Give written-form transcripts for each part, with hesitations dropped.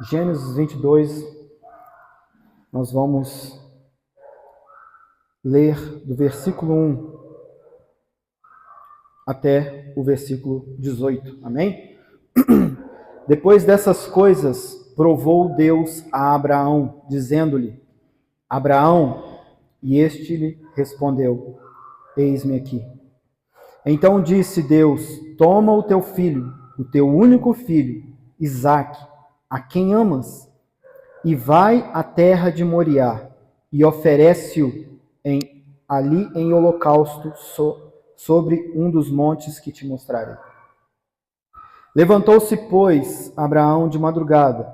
Gênesis 22, nós vamos ler do versículo 1 até o versículo 18. Amém? Depois dessas coisas, provou Deus a Abraão, dizendo-lhe: Abraão, e este lhe respondeu: Eis-me aqui. Então disse Deus: Toma o teu filho, o teu único filho, Isaque, a quem amas, e vai à terra de Moriá, e oferece-o ali em holocausto sobre um dos montes que te mostrarei. Levantou-se, pois, Abraão de madrugada,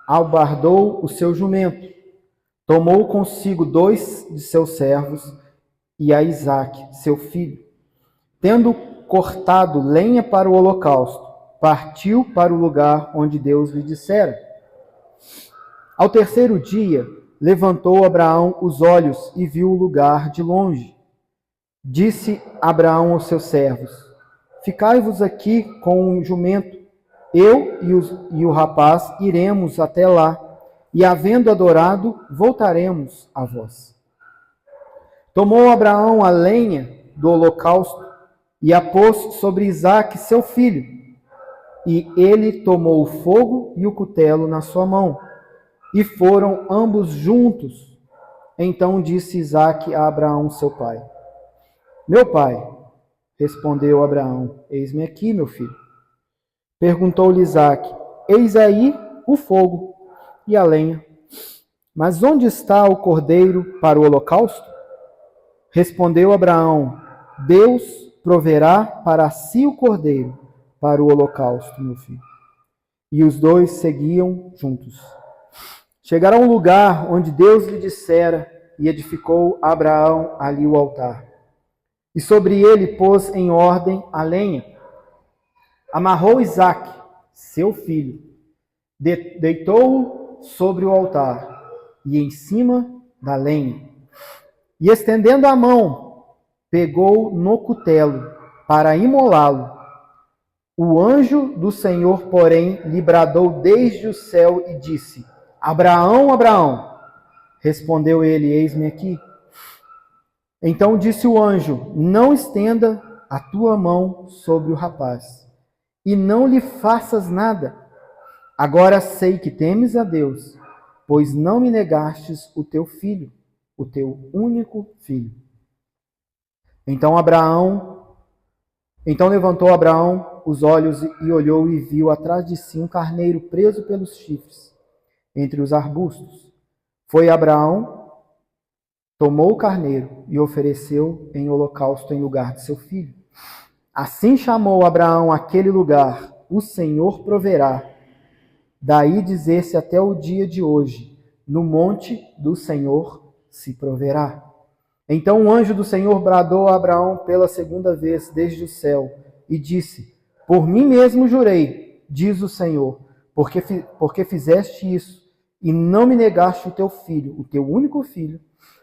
albardou o seu jumento, tomou consigo 2 de seus servos e a Isaque, seu filho. Tendo cortado lenha para o holocausto, partiu para o lugar onde Deus lhe dissera. Ao terceiro dia, levantou Abraão os olhos e viu o lugar de longe. Disse Abraão aos seus servos: Ficai-vos aqui com o jumento, eu e o rapaz iremos até lá, e havendo adorado, voltaremos a vós. Tomou Abraão a lenha do holocausto e a pôs sobre Isaque, seu filho, e ele tomou o fogo e o cutelo na sua mão, e foram ambos juntos. Então disse Isaque a Abraão, seu pai: Meu pai. Respondeu Abraão: Eis-me aqui, meu filho. Perguntou-lhe Isaque: Eis aí o fogo e a lenha, mas onde está o cordeiro para o holocausto? Respondeu Abraão: Deus proverá para si o cordeiro para o holocausto, meu filho. E os dois seguiam juntos. Chegaram a um lugar onde Deus lhe dissera, e edificou Abraão ali o altar. E sobre ele pôs em ordem a lenha. Amarrou Isaque, seu filho, deitou-o sobre o altar, e em cima da lenha. E estendendo a mão, pegou no cutelo para imolá-lo. O anjo do Senhor, porém, lhe bradou desde o céu e disse: Abraão, Abraão. Respondeu ele: Eis-me aqui. Então disse o anjo: Não estenda a tua mão sobre o rapaz, e não lhe faças nada. Agora sei que temes a Deus, pois não me negastes o teu filho, o teu único filho. Então levantou Abraão os olhos e olhou e viu atrás de si um carneiro preso pelos chifres, entre os arbustos. Foi Abraão, tomou o carneiro e ofereceu em holocausto em lugar de seu filho. Assim chamou Abraão aquele lugar: O Senhor proverá. Daí dizer-se até o dia de hoje: No monte do Senhor se proverá. Então o anjo do Senhor bradou a Abraão pela segunda vez desde o céu e disse: Por mim mesmo jurei, diz o Senhor, porque fizeste isso e não me negaste o teu filho, o teu único filho,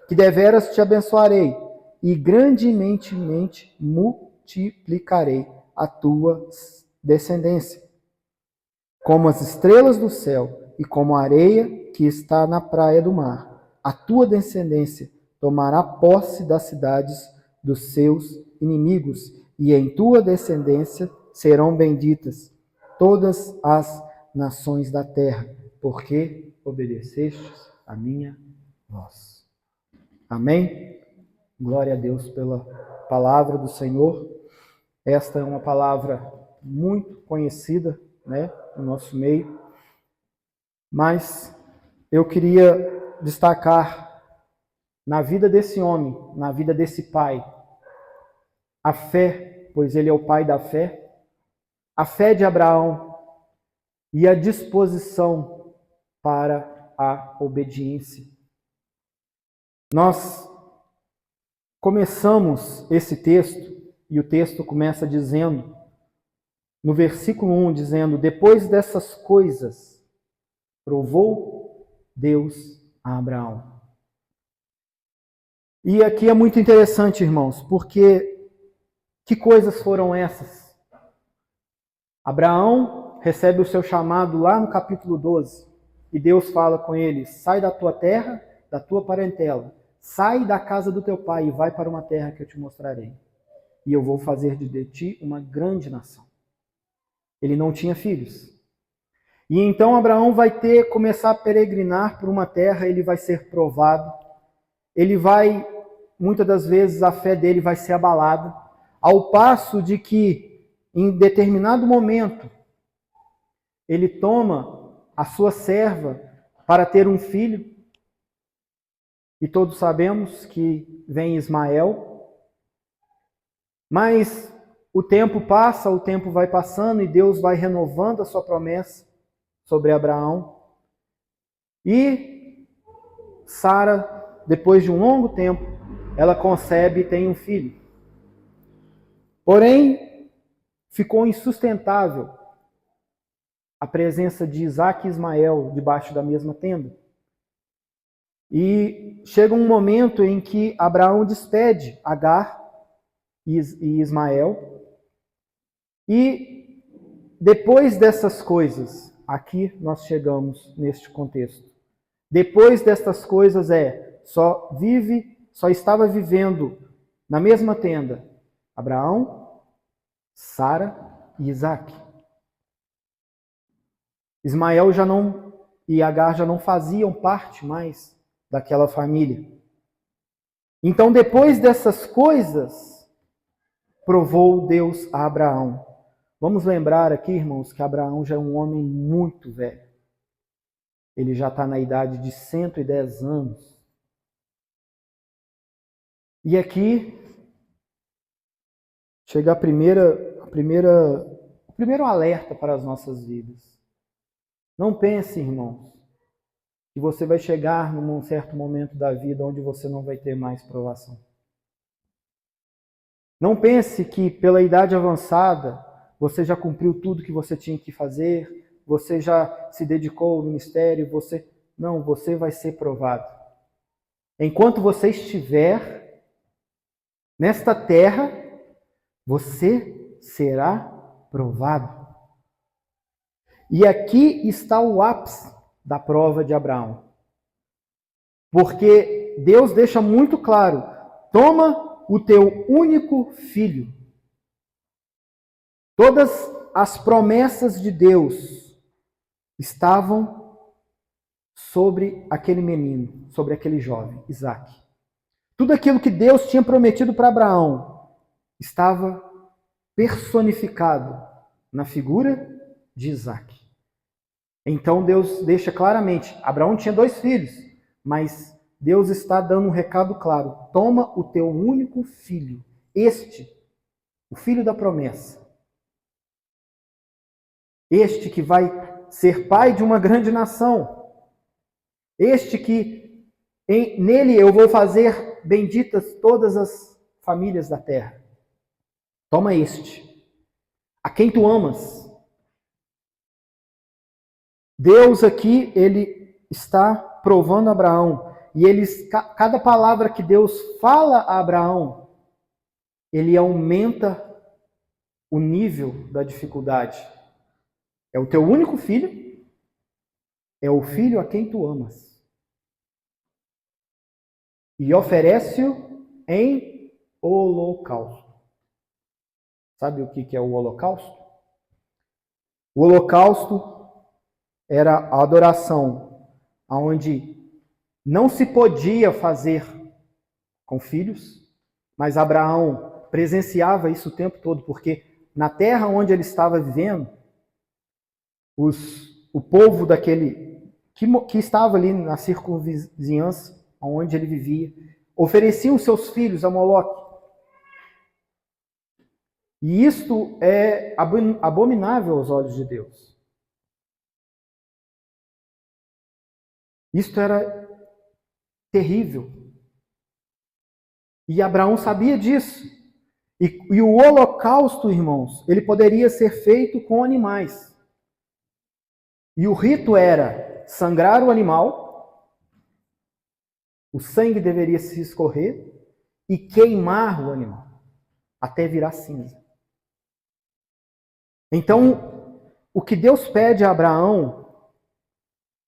que deveras te abençoarei e grandemente multiplicarei a tua descendência, como as estrelas do céu e como a areia que está na praia do mar. A tua descendência tomará posse das cidades dos seus inimigos, e em tua descendência serão benditas todas as nações da terra, porque obedecestes a minha voz. Amém? Glória a Deus pela palavra do Senhor. Esta é uma palavra muito conhecida, né, no nosso meio, mas eu queria destacar na vida desse homem, na vida desse pai, a fé, pois ele é o pai da fé, a fé de Abraão e a disposição para a obediência. Nós começamos esse texto, e o texto começa dizendo, no versículo 1, dizendo: Depois dessas coisas, provou Deus a Abraão. E aqui é muito interessante, irmãos, porque que coisas foram essas? Abraão recebe o seu chamado lá no capítulo 12. e Deus fala com ele: sai da tua terra, da tua parentela, sai da casa do teu pai e vai para uma terra que eu te mostrarei. E eu vou fazer de ti uma grande nação. Ele não tinha filhos. E então Abraão vai começar a peregrinar por uma terra, ele vai ser provado, ele vai, muitas das vezes, a fé dele vai ser abalada, ao passo de que, em determinado momento, ele toma a sua serva para ter um filho, e todos sabemos que vem Ismael, mas o tempo passa, o tempo vai passando, e Deus vai renovando a sua promessa sobre Abraão. E Sara, depois de um longo tempo, ela concebe e tem um filho. Porém, ficou insustentável a presença de Isaac e Ismael debaixo da mesma tenda. E chega um momento em que Abraão despede Agar e Ismael. E depois dessas coisas, aqui nós chegamos neste contexto. Depois destas coisas só estava vivendo na mesma tenda Abraão, Sara e Isaac. Ismael e Agar já não faziam parte mais daquela família. Então, depois dessas coisas, provou Deus a Abraão. Vamos lembrar aqui, irmãos, que Abraão já é um homem muito velho. Ele já está na idade de 110 anos. E aqui chega o primeiro alerta para as nossas vidas. Não pense, irmãos, que você vai chegar num certo momento da vida onde você não vai ter mais provação. Não pense que pela idade avançada você já cumpriu tudo que você tinha que fazer, você já se dedicou ao ministério, Não, você vai ser provado. Enquanto você estiver nesta terra, você será provado. E aqui está o ápice da prova de Abraão. Porque Deus deixa muito claro: toma o teu único filho. Todas as promessas de Deus estavam sobre aquele menino, sobre aquele jovem, Isaac. Tudo aquilo que Deus tinha prometido para Abraão estava personificado na figura de Isaac. Então Deus deixa claramente, Abraão tinha 2 filhos, mas Deus está dando um recado claro: toma o teu único filho, o filho da promessa, este que vai ser pai de uma grande nação, este que nele eu vou fazer benditas todas as famílias da terra. Toma a quem tu amas. Deus aqui, ele está provando Abraão. E cada palavra que Deus fala a Abraão, ele aumenta o nível da dificuldade. É o teu único filho, é o filho a quem tu amas. E oferece-o em holocausto. Sabe o que é o holocausto? O holocausto era a adoração onde não se podia fazer com filhos, mas Abraão presenciava isso o tempo todo, porque na terra onde ele estava vivendo, o povo que estava ali na circunvizinhança, onde ele vivia, ofereciam seus filhos a Moloque. E isto é abominável aos olhos de Deus. Isto era terrível. E Abraão sabia disso. E o holocausto, irmãos, ele poderia ser feito com animais. E o rito era sangrar o animal, o sangue deveria se escorrer e queimar o animal, até virar cinza. Então, o que Deus pede a Abraão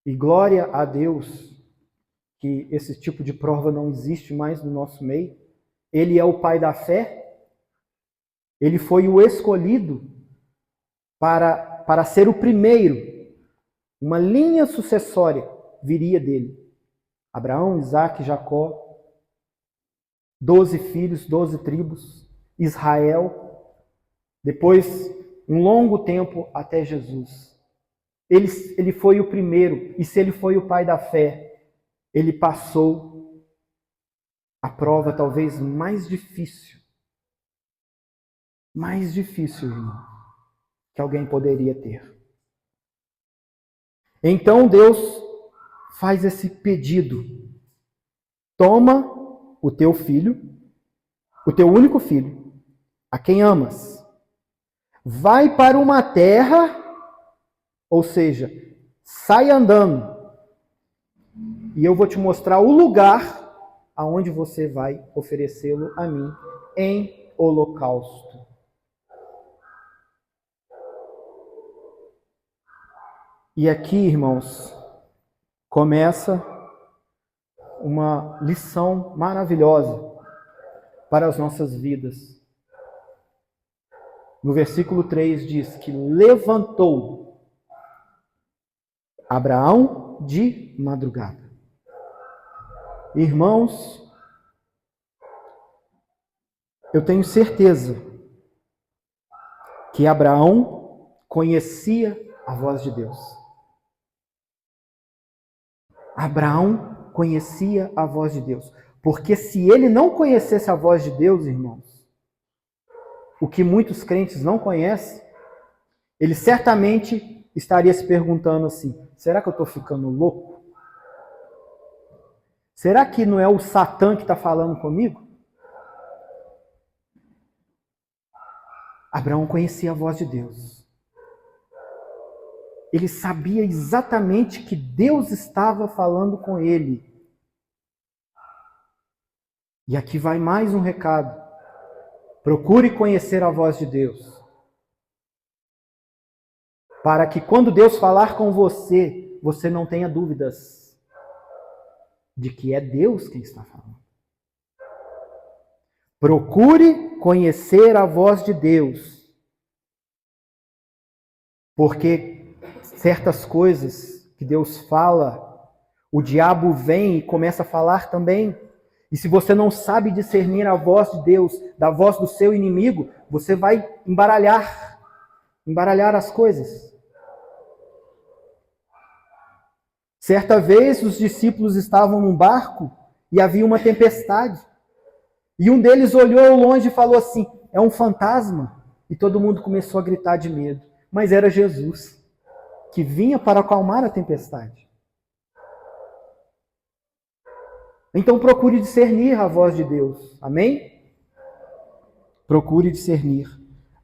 E glória a Deus que esse tipo de prova não existe mais no nosso meio. Ele é o pai da fé. Ele foi o escolhido para ser o primeiro. Uma linha sucessória viria dele. Abraão, Isaque, Jacó, 12 filhos, 12 tribos, Israel, depois um longo tempo até Jesus. Ele foi o primeiro, e se ele foi o pai da fé, ele passou a prova talvez mais difícil, irmão, que alguém poderia ter. Então Deus faz esse pedido: toma o teu filho, o teu único filho, a quem amas, vai para uma terra, ou seja, sai andando, e eu vou te mostrar o lugar aonde você vai oferecê-lo a mim em holocausto. E aqui, irmãos, começa uma lição maravilhosa para as nossas vidas. No versículo 3 diz que levantou Abraão de madrugada. Irmãos, eu tenho certeza que Abraão conhecia a voz de Deus. Abraão conhecia a voz de Deus. Porque se ele não conhecesse a voz de Deus, irmãos, o que muitos crentes não conhecem, ele certamente estaria se perguntando assim: será que eu estou ficando louco? Será que não é o Satã que está falando comigo? Abraão conhecia a voz de Deus. Ele sabia exatamente que Deus estava falando com ele. E aqui vai mais um recado. Procure conhecer a voz de Deus. Para que quando Deus falar com você, você não tenha dúvidas de que é Deus quem está falando. Procure conhecer a voz de Deus. Porque certas coisas que Deus fala, o diabo vem e começa a falar também. E se você não sabe discernir a voz de Deus da voz do seu inimigo, você vai embaralhar as coisas. Certa vez os discípulos estavam num barco e havia uma tempestade. E um deles olhou ao longe e falou assim: é um fantasma. E todo mundo começou a gritar de medo. Mas era Jesus, que vinha para acalmar a tempestade. Então procure discernir a voz de Deus. Amém? Procure discernir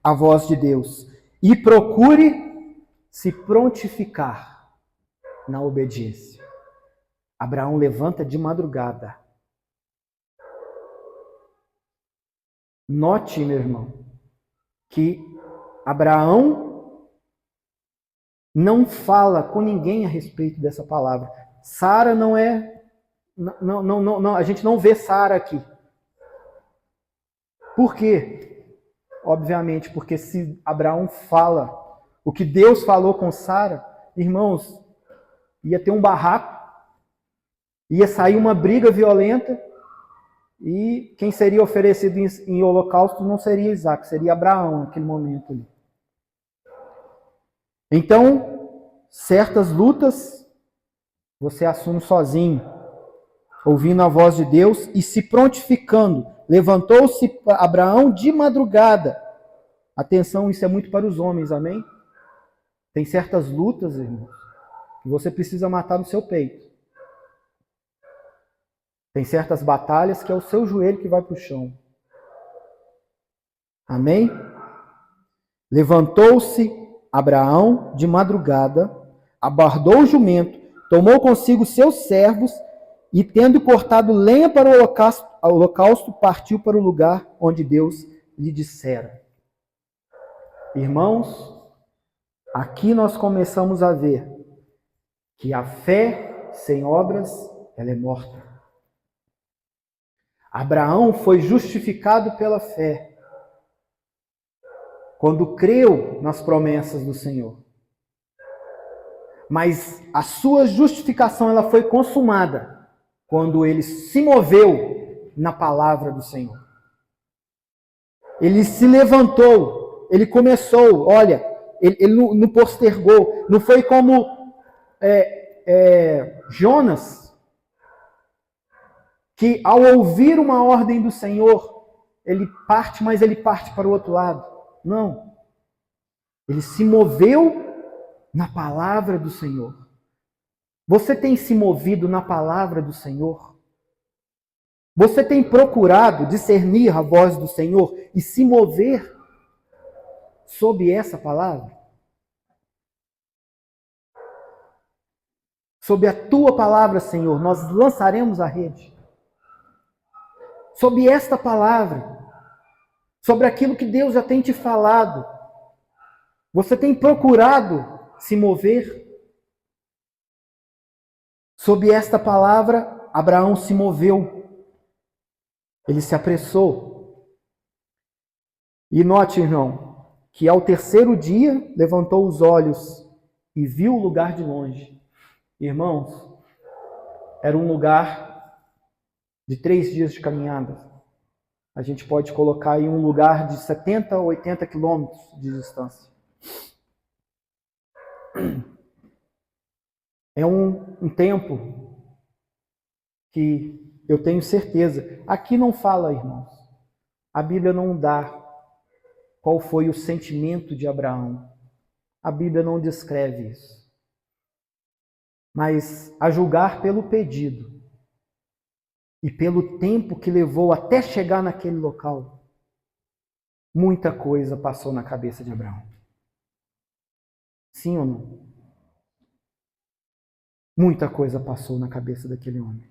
a voz de Deus. E procure se prontificar na obediência. Abraão levanta de madrugada. Note, meu irmão, que Abraão não fala com ninguém a respeito dessa palavra. Sara não é... Não, a gente não vê Sara aqui. Por quê? Obviamente, porque se Abraão fala o que Deus falou com Sara, irmãos, ia ter um barraco, ia sair uma briga violenta, e quem seria oferecido em holocausto não seria Isaac, seria Abraão naquele momento ali. Então, certas lutas você assume sozinho, ouvindo a voz de Deus e se prontificando. Levantou-se Abraão de madrugada. Atenção, isso é muito para os homens, amém? Tem certas lutas, irmãos, que você precisa matar no seu peito. Tem certas batalhas que é o seu joelho que vai para o chão. Amém? Levantou-se Abraão de madrugada, abordou o jumento, tomou consigo seus servos e, tendo cortado lenha para o holocausto, partiu para o lugar onde Deus lhe dissera. Irmãos, aqui nós começamos a ver que a fé sem obras, ela é morta. Abraão foi justificado pela fé quando creu nas promessas do Senhor. Mas a sua justificação ela foi consumada quando ele se moveu na palavra do Senhor. Ele se levantou, ele começou, olha, ele não postergou, não foi como Jonas, que ao ouvir uma ordem do Senhor, ele parte, mas ele parte para o outro lado. Não. Ele se moveu na palavra do Senhor. Você tem se movido na palavra do Senhor? Você tem procurado discernir a voz do Senhor e se mover sob essa palavra? Sob a tua palavra, Senhor, nós lançaremos a rede. Sob esta palavra, sobre aquilo que Deus já tem te falado, você tem procurado se mover? Sob esta palavra, Abraão se moveu. Ele se apressou. E note, irmão, que ao terceiro dia levantou os olhos e viu o lugar de longe. Irmãos, era um lugar de 3 dias de caminhada. A gente pode colocar aí um lugar de 70 a 80 quilômetros de distância. É um tempo que eu tenho certeza. Aqui não fala, irmãos. A Bíblia não dá qual foi o sentimento de Abraão. A Bíblia não descreve isso. Mas, a julgar pelo pedido e pelo tempo que levou até chegar naquele local, muita coisa passou na cabeça de Abraão. Sim ou não? Muita coisa passou na cabeça daquele homem.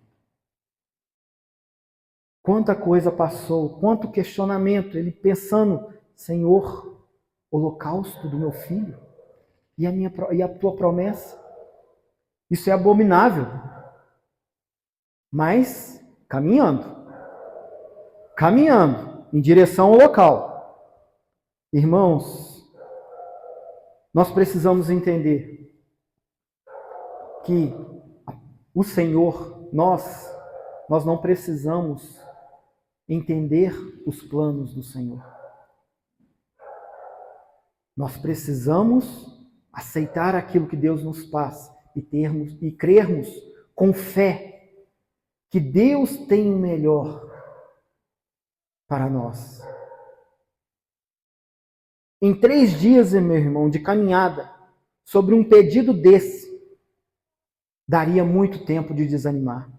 Quanta coisa passou, quanto questionamento, ele pensando, Senhor, holocausto do meu filho e a tua promessa, isso é abominável. Mas caminhando em direção ao local. Irmãos, nós precisamos entender que o Senhor, nós não precisamos entender os planos do Senhor. Nós precisamos aceitar aquilo que Deus nos passa e crermos com fé que Deus tem o melhor para nós. Em 3 dias, meu irmão, de caminhada, sobre um pedido desse, daria muito tempo de desanimar.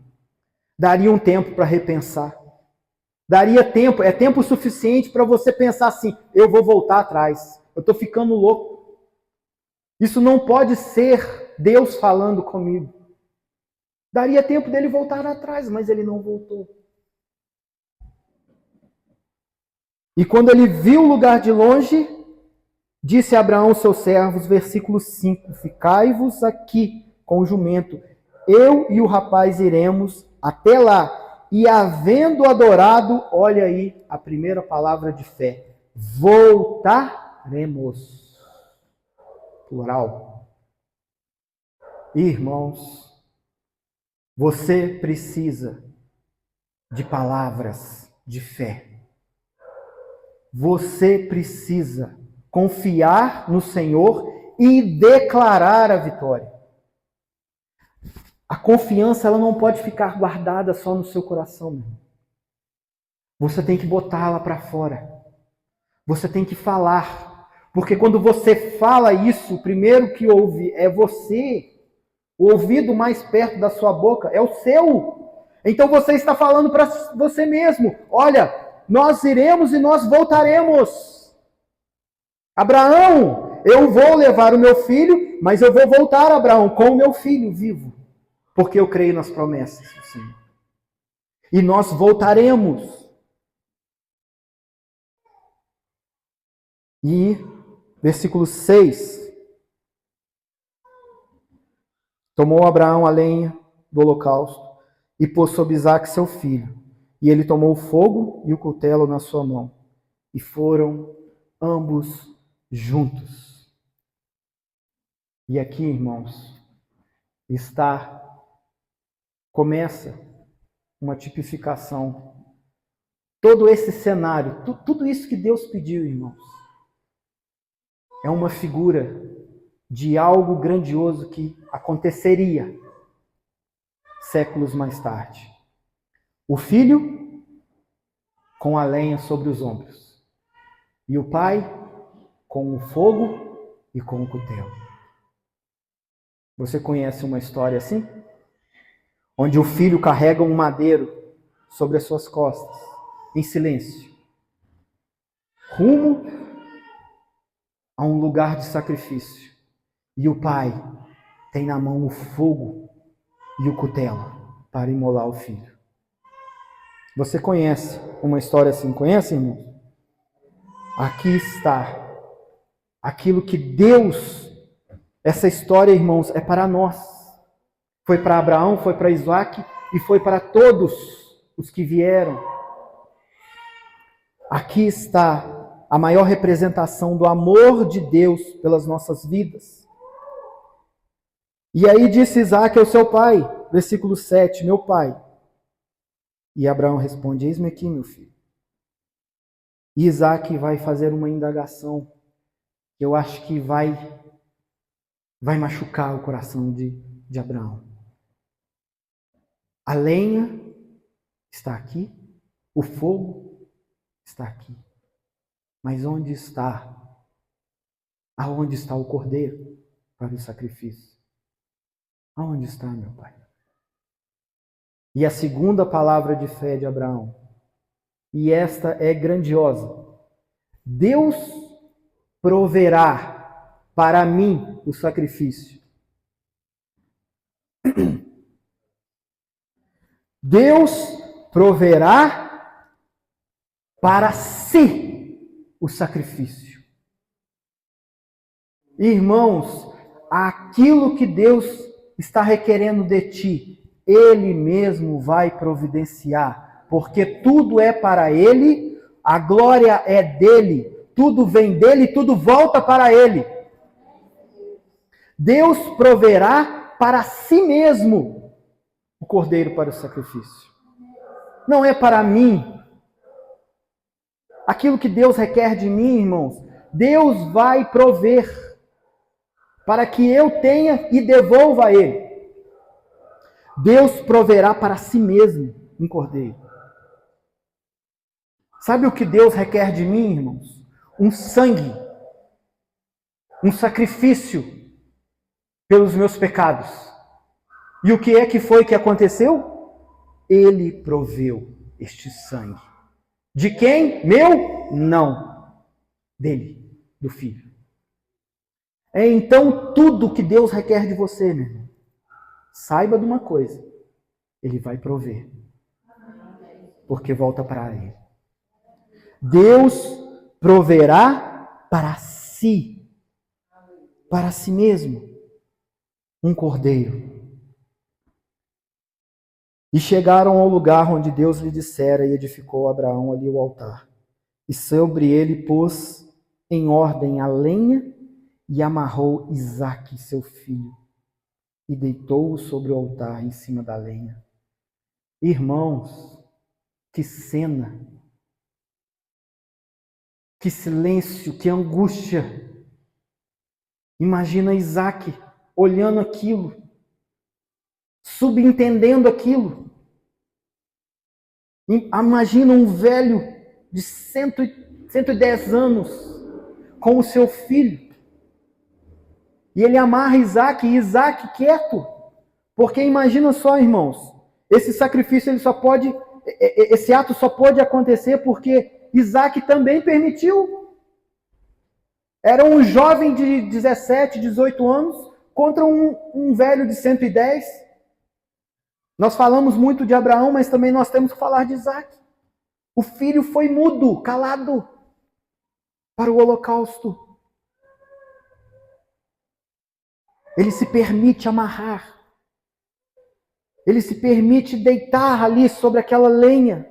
Daria um tempo para repensar. Daria tempo, é tempo suficiente para você pensar assim, eu vou voltar atrás. Eu estou ficando louco. Isso não pode ser Deus falando comigo. Daria tempo dele voltar atrás, mas ele não voltou. E quando ele viu o lugar de longe, disse a Abraão, seus servos, versículo 5, ficai-vos aqui com o jumento. Eu e o rapaz iremos até lá. E havendo adorado, olha aí a primeira palavra de fé, voltaremos. Plural. Irmãos, você precisa de palavras de fé. Você precisa confiar no Senhor e declarar a vitória. A confiança ela não pode ficar guardada só no seu coração. Meu. Você tem que botá-la para fora. Você tem que falar. Porque quando você fala isso, o primeiro que ouve é você. O ouvido mais perto da sua boca é o seu. Então você está falando para você mesmo. Olha, nós iremos e nós voltaremos. Abraão, eu vou levar o meu filho, mas eu vou voltar, Abraão, com o meu filho vivo. Porque eu creio nas promessas do Senhor. E nós voltaremos. E, versículo 6. Tomou Abraão a lenha do holocausto e pôs sobre Isaque seu filho. E ele tomou o fogo e o cutelo na sua mão. E foram ambos juntos. E aqui, irmãos, começa uma tipificação. Todo esse cenário, tudo isso que Deus pediu, irmãos, é uma figura de algo grandioso que aconteceria séculos mais tarde. O filho com a lenha sobre os ombros. E o pai com o fogo e com o cutelo. Você conhece uma história assim? Onde o filho carrega um madeiro sobre as suas costas, em silêncio, rumo a um lugar de sacrifício. E o pai tem na mão o fogo e o cutelo para imolar o filho. Você conhece uma história assim? Conhece, irmão? Aqui está aquilo que Deus, essa história, irmãos, é para nós. Foi para Abraão, foi para Isaque e foi para todos os que vieram. Aqui está a maior representação do amor de Deus pelas nossas vidas. E aí disse Isaque ao seu pai, versículo 7, meu pai. E Abraão responde, eis-me aqui, meu filho. E Isaque vai fazer uma indagação que eu acho que vai machucar o coração de Abraão. A lenha está aqui, o fogo está aqui. Mas onde está? Aonde está o cordeiro para o sacrifício? Aonde está, meu pai? E a segunda palavra de fé de Abraão, e esta é grandiosa. Deus proverá para mim o sacrifício. Deus proverá para si o sacrifício. Irmãos, aquilo que Deus está requerendo de ti, Ele mesmo vai providenciar, porque tudo é para Ele, a glória é dele, tudo vem dele, tudo volta para Ele. Deus proverá para si mesmo o cordeiro para o sacrifício. Não é para mim. Aquilo que Deus requer de mim, irmãos, Deus vai prover para que eu tenha e devolva a Ele. Deus proverá para si mesmo um cordeiro. Sabe o que Deus requer de mim, irmãos? Um sangue, um sacrifício pelos meus pecados. E o que é que foi que aconteceu? Ele proveu este sangue. De quem? Meu? Não. Dele, do Filho. É então tudo que Deus requer de você, meu irmão. Saiba de uma coisa. Ele vai prover. Porque volta para Ele. Deus proverá para si mesmo, um cordeiro. E chegaram ao lugar onde Deus lhe dissera e edificou Abraão ali o altar. E sobre ele pôs em ordem a lenha e amarrou Isaque, seu filho, e deitou-o sobre o altar em cima da lenha. Irmãos, que cena! Que silêncio, que angústia. Imagina Isaque olhando aquilo, subentendendo aquilo. Imagina um velho de 110 anos com o seu filho. E ele amarra Isaque, e Isaque quieto. Porque imagina só, irmãos, esse sacrifício, esse ato só pode acontecer porque Isaque também permitiu. Era um jovem de 17, 18 anos contra um velho de 110. Nós falamos muito de Abraão, mas também nós temos que falar de Isaque. O filho foi mudo, calado para o holocausto. Ele se permite amarrar. Ele se permite deitar ali sobre aquela lenha.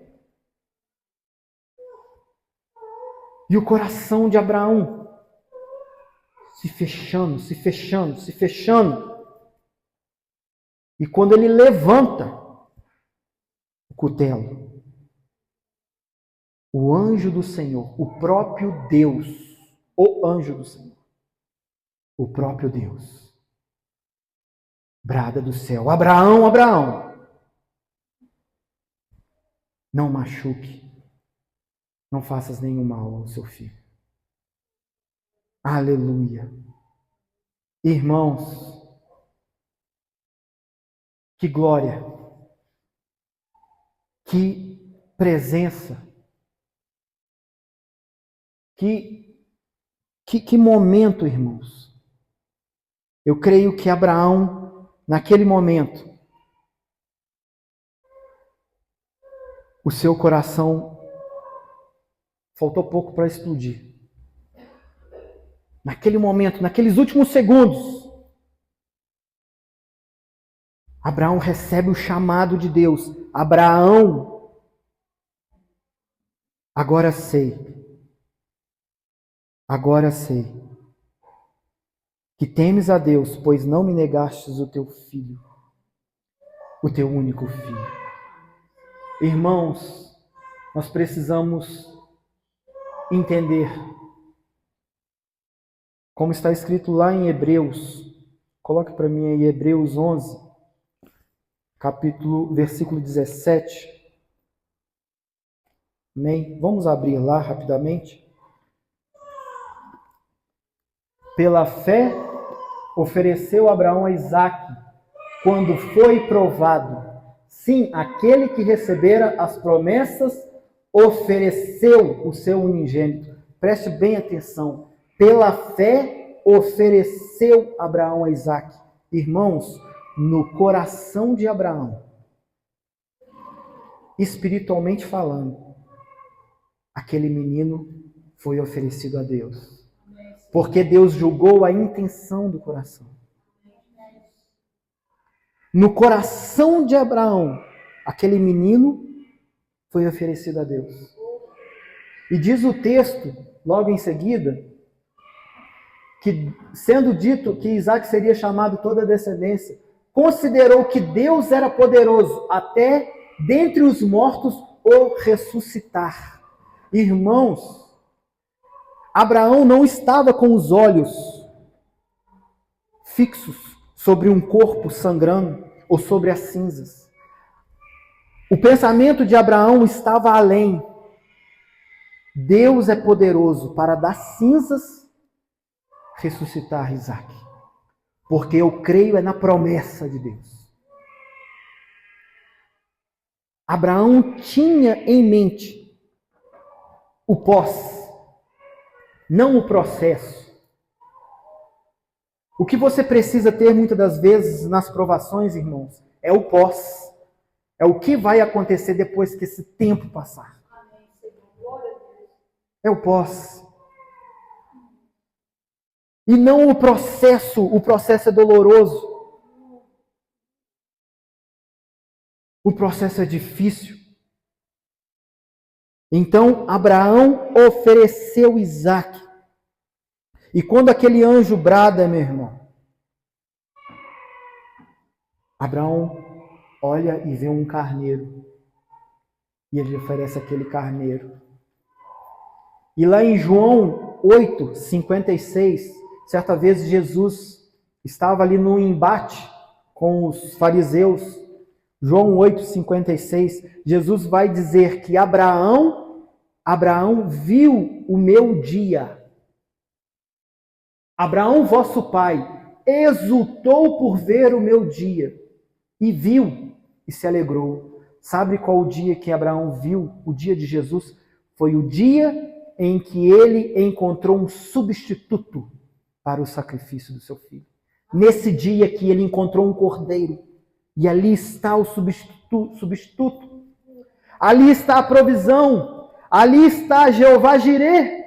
E o coração de Abraão se fechando, se fechando, se fechando. E quando ele levanta o cutelo, o anjo do Senhor, o próprio Deus, o anjo do Senhor, o próprio Deus, brada do céu: Abraão, Abraão, não machuque, não faças nenhum mal ao seu filho. Aleluia. Irmãos, que glória, que presença, que momento, irmãos. Eu creio que Abraão, naquele momento, o seu coração faltou pouco para explodir. Naquele momento, naqueles últimos segundos, Abraão recebe o chamado de Deus. Abraão, agora sei que temes a Deus, pois não me negastes o teu filho, o teu único filho. Irmãos, nós precisamos entender, como está escrito lá em Hebreus, coloque para mim aí Hebreus 11, versículo 17. Amém? Vamos abrir lá rapidamente. Pela fé, ofereceu Abraão a Isaque, quando foi provado. Sim, aquele que recebera as promessas ofereceu o seu unigênito. Preste bem atenção. Pela fé, ofereceu Abraão a Isaque. Irmãos, no coração de Abraão, espiritualmente falando, aquele menino foi oferecido a Deus. Porque Deus julgou a intenção do coração. No coração de Abraão, aquele menino foi oferecido a Deus. E diz o texto, logo em seguida, que sendo dito que Isaac seria chamado toda a descendência, considerou que Deus era poderoso até dentre os mortos o ressuscitar. Irmãos, Abraão não estava com os olhos fixos sobre um corpo sangrando ou sobre as cinzas. O pensamento de Abraão estava além. Deus é poderoso para das cinzas ressuscitar Isaac. Porque eu creio na promessa de Deus. Abraão tinha em mente o pós, não o processo. O que você precisa ter muitas das vezes nas provações, irmãos, é o pós. É o que vai acontecer depois que esse tempo passar. É o pós. E não o processo. O processo é doloroso. O processo é difícil. Então, Abraão ofereceu Isaque. E quando aquele anjo brada, meu irmão, Abraão olha e vê um carneiro. E ele oferece aquele carneiro. E lá em João 8, 56, certa vez Jesus estava ali num embate com os fariseus. João 8, 56, Jesus vai dizer que Abraão viu o meu dia. Abraão, vosso pai, exultou por ver o meu dia, e viu e se alegrou. Sabe qual o dia que Abraão viu? O dia de Jesus? Foi o dia em que ele encontrou um substituto para o sacrifício do seu filho. Nesse dia que ele encontrou um cordeiro, e ali está o substituto. Ali está a provisão. Ali está Jeová Jireh,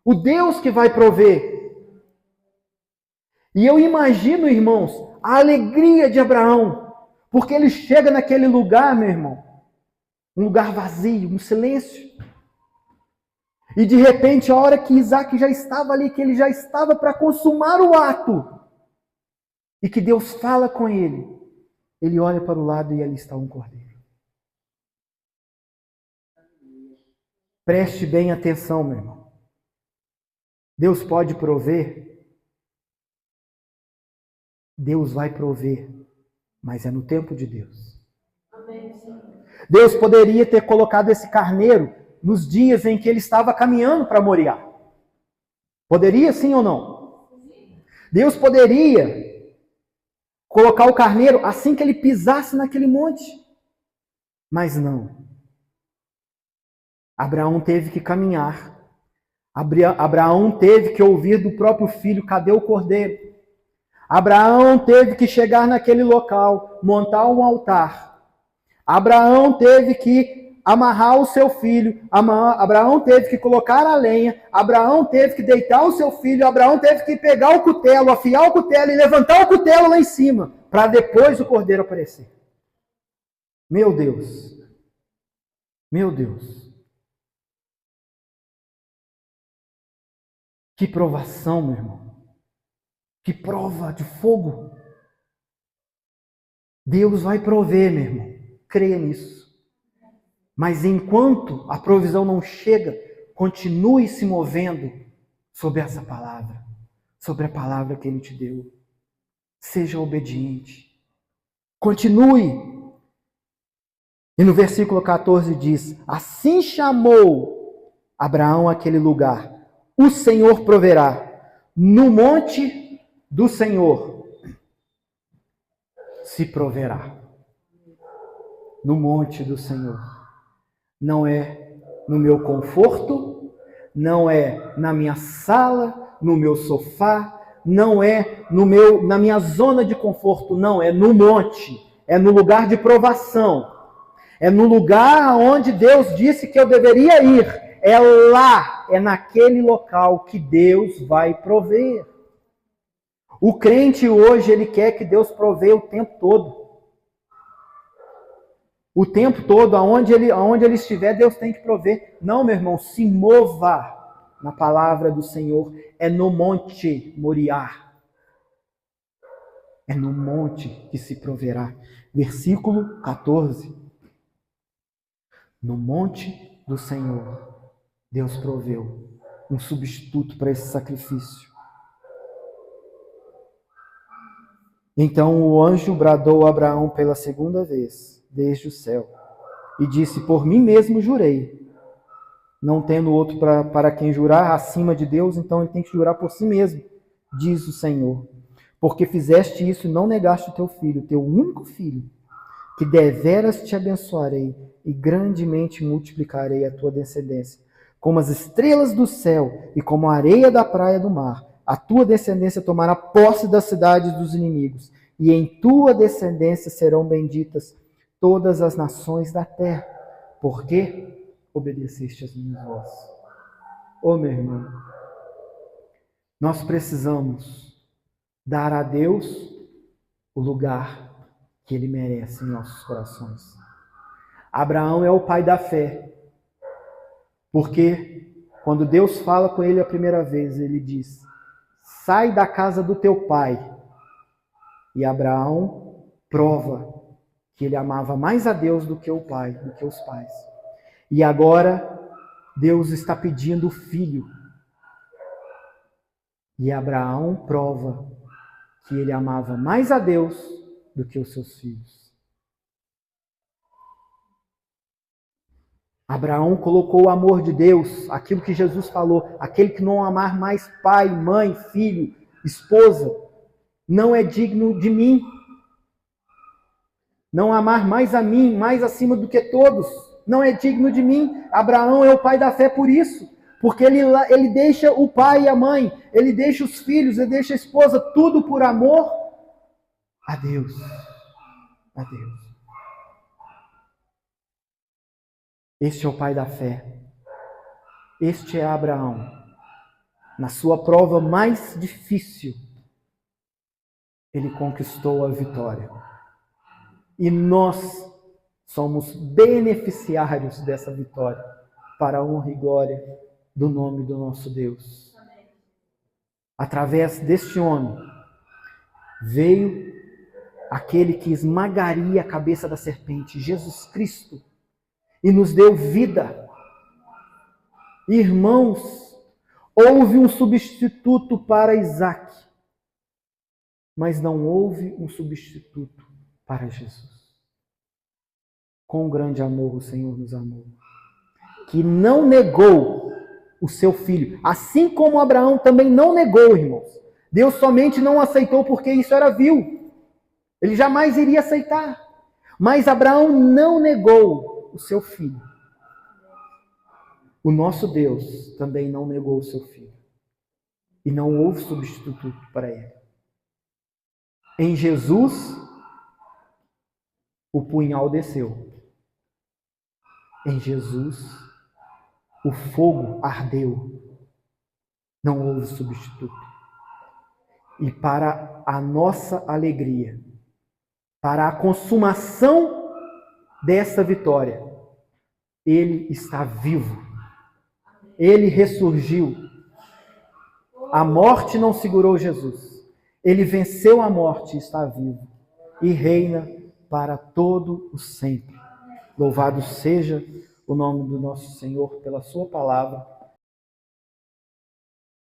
o Deus que vai prover. E eu imagino, irmãos, a alegria de Abraão, Porque ele chega naquele lugar, meu irmão, um lugar vazio, um silêncio. E de repente, a hora que Isaac já estava ali, que ele já estava para consumar o ato, e que Deus fala com ele olha para o lado e ali está um cordeiro. Preste bem atenção, meu irmão. Deus pode prover. Deus vai prover, mas é no tempo de Deus. Deus poderia ter colocado esse carneiro nos dias em que ele estava caminhando para Moriá. Poderia, sim ou não? Deus poderia colocar o carneiro assim que ele pisasse naquele monte. Mas não. Abraão teve que caminhar. Abraão teve que ouvir do próprio filho: cadê o cordeiro? Abraão teve que chegar naquele local, montar um altar. Abraão teve que amarrar o seu filho. Abraão teve que colocar a lenha. Abraão teve que deitar o seu filho. Abraão teve que pegar o cutelo, afiar o cutelo e levantar o cutelo lá em cima, para depois o cordeiro aparecer. Meu Deus. Meu Deus. Que provação, meu irmão. Que prova de fogo. Deus vai prover, meu irmão. Creia nisso. Mas enquanto a provisão não chega, continue se movendo sobre essa palavra. Sobre a palavra que Ele te deu. Seja obediente. Continue. E no versículo 14 diz: assim chamou Abraão aquele lugar: o Senhor proverá. No monte do Senhor se proverá. No monte do Senhor. Não é no meu conforto, não é na minha sala, no meu sofá, não é na minha zona de conforto, não, é no monte, é no lugar de provação, é no lugar onde Deus disse que eu deveria ir, é lá, é naquele local que Deus vai prover. O crente hoje, ele quer que Deus provê o tempo todo. O tempo todo, aonde ele estiver, Deus tem que prover. Não, meu irmão, se mova na palavra do Senhor. É no monte Moriá. É no monte que se proverá. Versículo 14. No monte do Senhor, Deus proveu um substituto para esse sacrifício. Então o anjo bradou a Abraão pela segunda vez, desde o céu, e disse: por mim mesmo jurei, não tendo outro para quem jurar acima de Deus, então ele tem que jurar por si mesmo, diz o Senhor. Porque fizeste isso e não negaste o teu filho, teu único filho, que deveras te abençoarei e grandemente multiplicarei a tua descendência, como as estrelas do céu e como a areia da praia do mar. A tua descendência tomará posse das cidades dos inimigos, e em tua descendência serão benditas todas as nações da terra, porque obedeceste às minhas vozes. Ô meu irmão, nós precisamos dar a Deus o lugar que Ele merece em nossos corações. Abraão é o pai da fé, porque quando Deus fala com ele a primeira vez, ele diz: sai da casa do teu pai. E Abraão prova que ele amava mais a Deus do que o pai, do que os pais. E agora Deus está pedindo o filho. E Abraão prova que ele amava mais a Deus do que os seus filhos. Abraão colocou o amor de Deus, aquilo que Jesus falou: aquele que não amar mais pai, mãe, filho, esposa, não é digno de mim. Não amar mais a mim, mais acima do que todos, não é digno de mim. Abraão é o pai da fé por isso. Porque ele deixa o pai e a mãe, ele deixa os filhos, ele deixa a esposa, tudo por amor a Deus. A Deus. Este é o pai da fé. Este é Abraão. Na sua prova mais difícil, ele conquistou a vitória. E nós somos beneficiários dessa vitória, para a honra e glória do nome do nosso Deus. Através deste homem, veio aquele que esmagaria a cabeça da serpente, Jesus Cristo, e nos deu vida. Irmãos, houve um substituto para Isaac, mas não houve um substituto para Jesus. Com grande amor o Senhor nos amou, que não negou o seu filho, assim como Abraão também não negou, irmãos. Deus somente não aceitou porque isso era vil. Ele jamais iria aceitar. Mas Abraão não negou o seu filho. O nosso Deus também não negou o seu filho. E não houve substituto para ele. Em Jesus, o punhal desceu. Em Jesus, o fogo ardeu. Não houve substituto. E para a nossa alegria, para a consumação dessa vitória, Ele está vivo. Ele ressurgiu. A morte não segurou Jesus. Ele venceu a morte e está vivo. E reina para todo o sempre. Louvado seja o nome do nosso Senhor pela sua palavra.